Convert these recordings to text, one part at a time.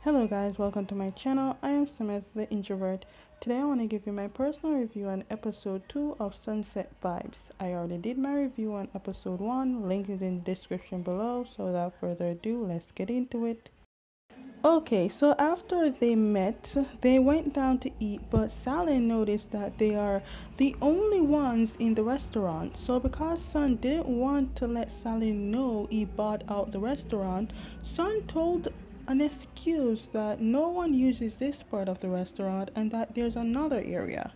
Hello guys, welcome to my channel. I am Smith the introvert. Today I want to give you my personal review on episode 2 of Sunset Vibes. I already did my review on episode 1, link is in the description below. So without further ado, let's get into it. Okay, so after they met, they went down to eat, but Sally noticed that they are the only ones in the restaurant. So because Sun didn't want to let Sally know he bought out the restaurant, Sun told an excuse that no one uses this part of the restaurant and that there's another area.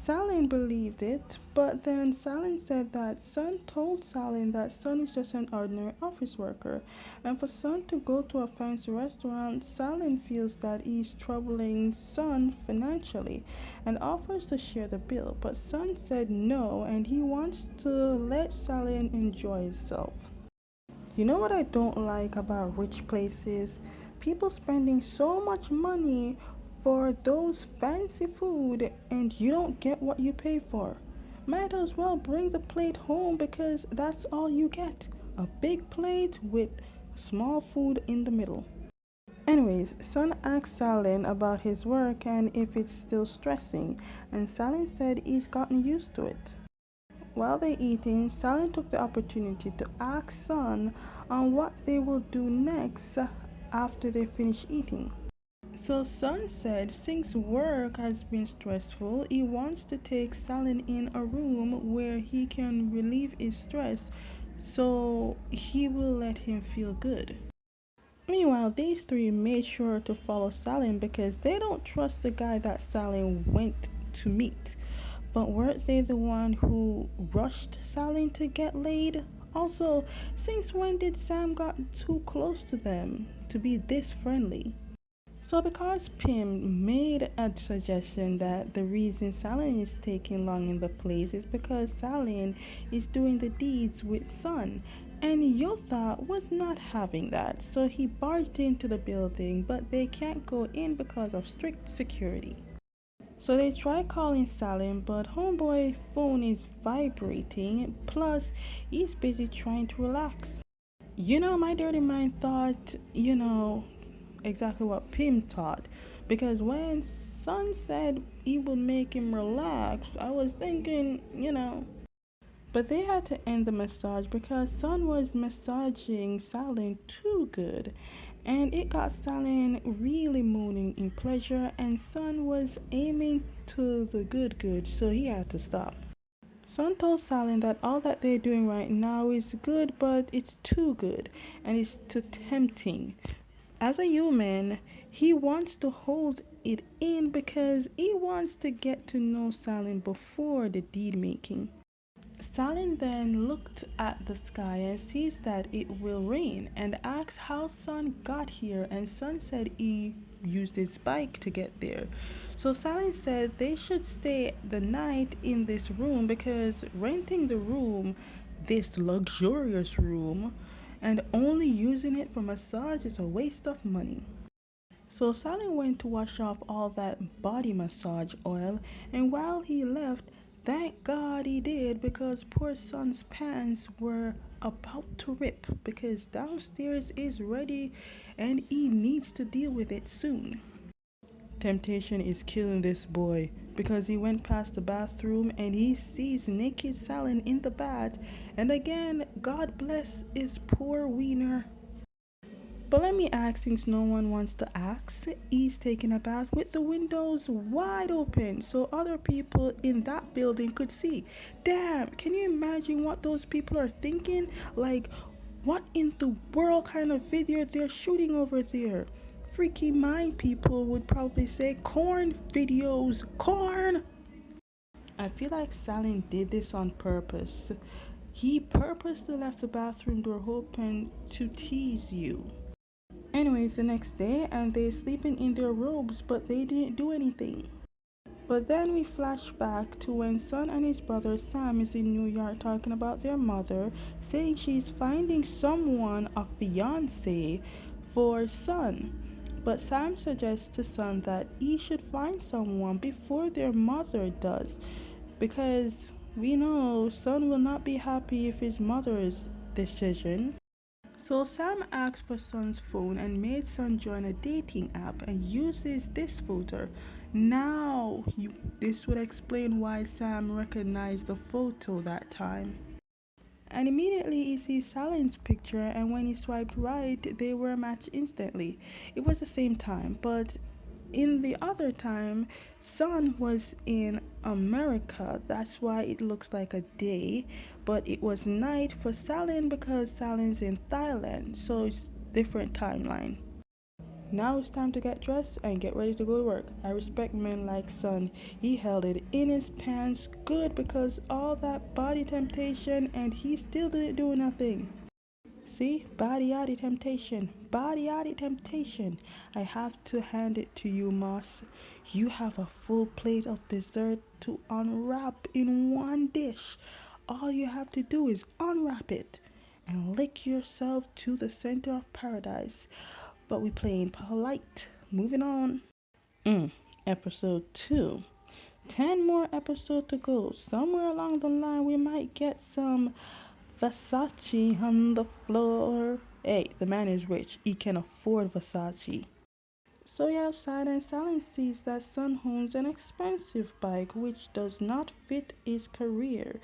Salin believed it, but then Salin said that Sun told Salin that Sun is just an ordinary office worker, and for Sun to go to a fancy restaurant, Salin feels that he's troubling Sun financially and offers to share the bill, but Sun said no and he wants to let Salin enjoy himself. You know what I don't like about rich places? People spending so much money for those fancy food and you don't get what you pay for. Might as well bring the plate home because that's all you get. A big plate with small food in the middle. Anyways, Son asked Salin about his work and if it's still stressing, and Salin said he's gotten used to it. While they eating, Sally took the opportunity to ask Son on what they will do next after they finish eating. So Son said since work has been stressful, he wants to take Sally in a room where he can relieve his stress so he will let him feel good. Meanwhile, these three made sure to follow Salim because they don't trust the guy that Salim went to meet. But weren't they the one who rushed Salim to get laid? Also, since when did Sam got too close to them to be this friendly? So because Pim made a suggestion that the reason Salin is taking long in the place is because Salin is doing the deeds with Sun, and Yotha was not having that, so he barged into the building, but they can't go in because of strict security. So they try calling Salim, but homeboy phone is vibrating, plus he's busy trying to relax. My dirty mind thought, exactly what Pim thought. Because when Sun said he would make him relax, I was thinking. But they had to end the massage because Sun was massaging Salin too good. And it got Salin really mooning in pleasure, and Sun was aiming to the good, so he had to stop. Sun told Salin that all that they're doing right now is good, but it's too good, and it's too tempting. As a human, he wants to hold it in because he wants to get to know Salin before the deed making. Salin then looked at the sky and sees that it will rain and asks how Sun got here, and Sun said he used his bike to get there. So Salin said they should stay the night in this room because renting the room, this luxurious room, and only using it for massage is a waste of money. So Sally went to wash off all that body massage oil, and while he left, thank God he did because poor Son's pants were about to rip because downstairs is ready and he needs to deal with it soon. Temptation is killing this boy because he went past the bathroom and he sees naked Sally in the bath, and again, God bless his poor wiener. But let me ask, since no one wants to ask, he's taking a bath with the windows wide open so other people in that building could see. Damn, can you imagine what those people are thinking? Like, what in the world kind of video they're shooting over there? Freaky mind people would probably say corn videos, corn! I feel like Salin did this on purpose. He purposely left the bathroom door open to tease you. Anyways, the next day, and they're sleeping in their robes, but they didn't do anything. But then we flash back to when Son and his brother Sam is in New York talking about their mother, saying she's finding someone, a fiance, for Son. But Sam suggests to Son that he should find someone before their mother does, because we know Son will not be happy if his mother's decision. So Sam asked for Sun's phone and made Sun join a dating app and uses this photo. Now, this would explain why Sam recognized the photo that time. And immediately he sees Salon's picture, and when he swiped right, they were matched instantly. It was the same time, but in the other time, Sun was in America. That's why it looks like a day, but it was night for Salon because Salon's in Thailand, so it's different timeline. Now it's time to get dressed and get ready to go to work. I respect men like Sun. He held it in his pants good because all that body temptation and he still didn't do nothing. See, body yaddy temptation, body yaddy temptation. I have to hand it to you, Moss. You have a full plate of dessert to unwrap in one dish. All you have to do is unwrap it and lick yourself to the center of paradise. But we playing polite. Moving on. Episode 2. 10 more episodes to go. Somewhere along the line, we might get some Versace on the floor. Hey, the man is rich. He can afford Versace. So he outside and Salon sees that Sun owns an expensive bike which does not fit his career.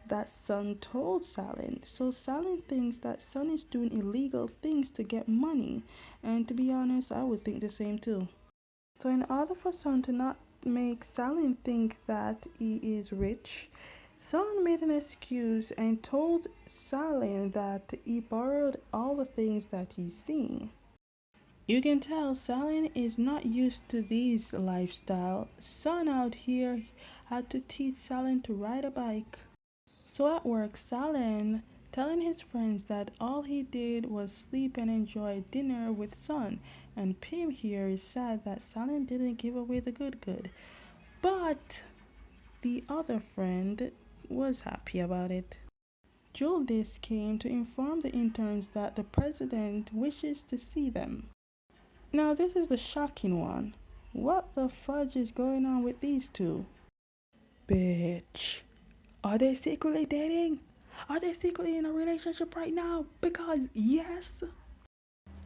That Sun told Salon. So Salon thinks that Sun is doing illegal things to get money. And to be honest, I would think the same too. So in order for Sun to not make Salon think that he is rich, Sun made an excuse and told Salon that he borrowed all the things that he's seen. You can tell Salon is not used to these lifestyle. Sun out here had to teach Salon to ride a bike. So at work, Salon telling his friends that all he did was sleep and enjoy dinner with Sun, and Pim here is sad that Salon didn't give away the good. But the other friend was happy about it. Juldis came to inform the interns that the president wishes to see them. Now this is the shocking one. What the fudge is going on with these two? Bitch. Are they secretly dating? Are they secretly in a relationship right now? Because yes.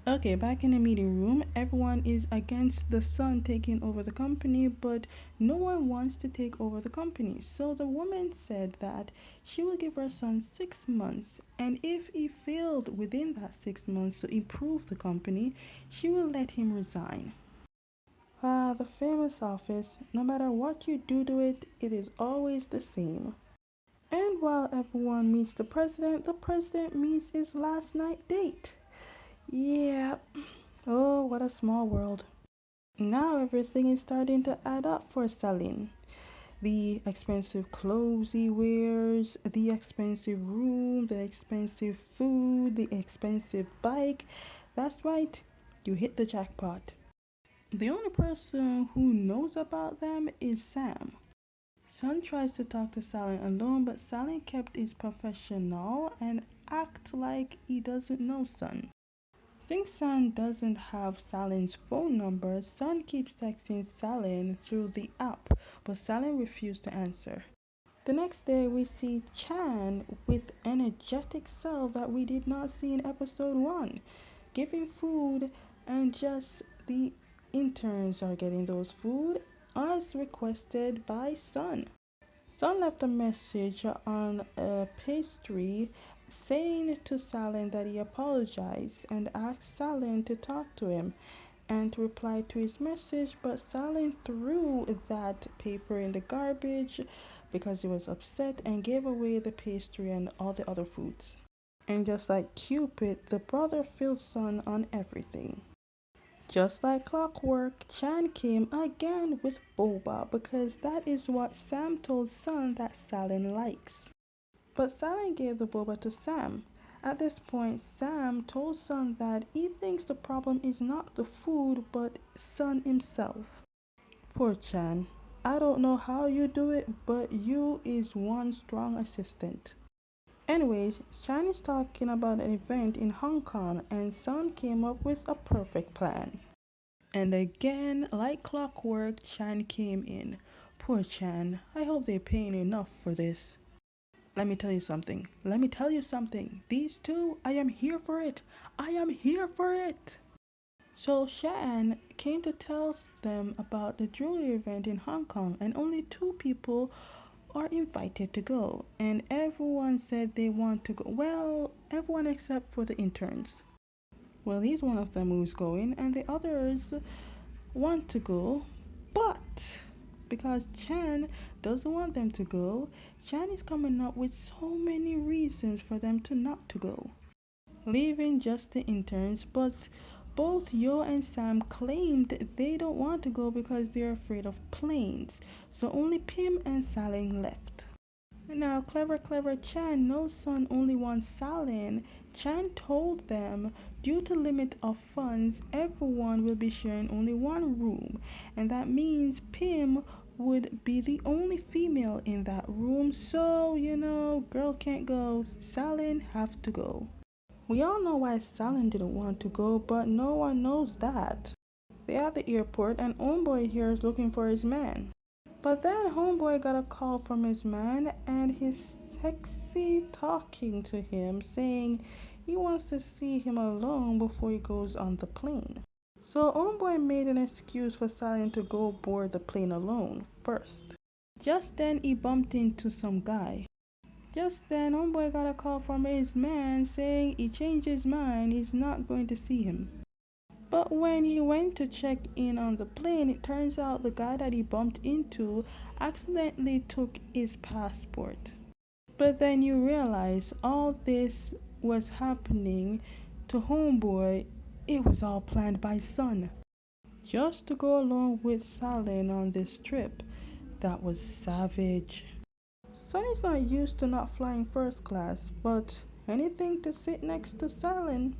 Okay, back in the meeting room, everyone is against the Sun taking over the company, but no one wants to take over the company. So the woman said that she will give her son 6 months, and if he failed within that 6 months to improve the company, she will let him resign. Ah, the famous office, no matter what you do to it, it is always the same. And while everyone meets the president meets his last night date. Yeah. Oh, what a small world. Now everything is starting to add up for Salim. The expensive clothes he wears, the expensive room, the expensive food, the expensive bike. That's right, you hit the jackpot. The only person who knows about them is Sam. Sun tries to talk to Salin alone, but Salin kept his professional and act like he doesn't know Sun. Since Sun doesn't have Salin's phone number, Sun keeps texting Salin through the app, but Salin refused to answer. The next day, we see Chan with energetic self that we did not see in episode 1, giving food, and just the interns are getting those food as requested by Sun. Sun left a message on a pastry saying to Salin that he apologized and asked Salin to talk to him and to reply to his message, but Salin threw that paper in the garbage because he was upset and gave away the pastry and all the other foods. And just like Cupid, the brother fills Sun on everything. Just like clockwork, Chan came again with boba because that is what Sam told Sun that Salin likes. But Salin gave the boba to Sam. At this point, Sam told Sun that he thinks the problem is not the food but Sun himself. Poor Chan. I don't know how you do it, but you is one strong assistant. Anyways, Chan is talking about an event in Hong Kong and Sun came up with a perfect plan. And again, like clockwork, Chan came in. Poor Chan. I hope they're paying enough for this. let me tell you something. Let me tell you something. These two, I am here for it. I am here for it. So Shan came to tell them about the jewelry event in Hong Kong, and only two people are invited to go. And everyone said they want to go. Well, everyone except for the interns. Well, he's one of them who's going, and the others want to go, but because Chan doesn't want them to go, Chan is coming up with so many reasons for them to not to go, leaving just the interns. But both Yo and Sam claimed they don't want to go because they're afraid of planes, so only Pim and Saling left. Now, clever Chan knows Son only wants Salin. Chan told them due to limit of funds, everyone will be sharing only one room, and that means Pim would be the only female in that room. So, girl can't go. Salin have to go. We all know why Salin didn't want to go, but no one knows that. They're at the airport, and Homeboy here is looking for his man. But then Homeboy got a call from his man, and he's sexy talking to him, saying he wants to see him alone before he goes on the plane. So Homeboy made an excuse for Stallion to go board the plane alone first. Just then he bumped into some guy. Just then Homeboy got a call from his man saying he changed his mind, he's not going to see him. But when he went to check in on the plane, it turns out the guy that he bumped into accidentally took his passport. But then you realize all this was happening to Homeboy. It was all planned by Sun. Just to go along with Salin on this trip. That was savage. Sun is not used to not flying first class, but anything to sit next to Salin.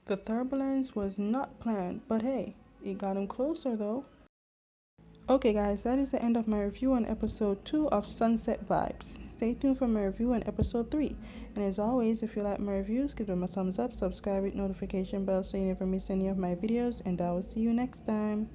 The turbulence was not planned, but hey, it got him closer though. Okay guys, that is the end of my review on episode 2 of Sunset Vibes. Stay tuned for my review on episode 3. And as always, if you like my reviews, give them a thumbs up, subscribe with notification bell so you never miss any of my videos, and I will see you next time.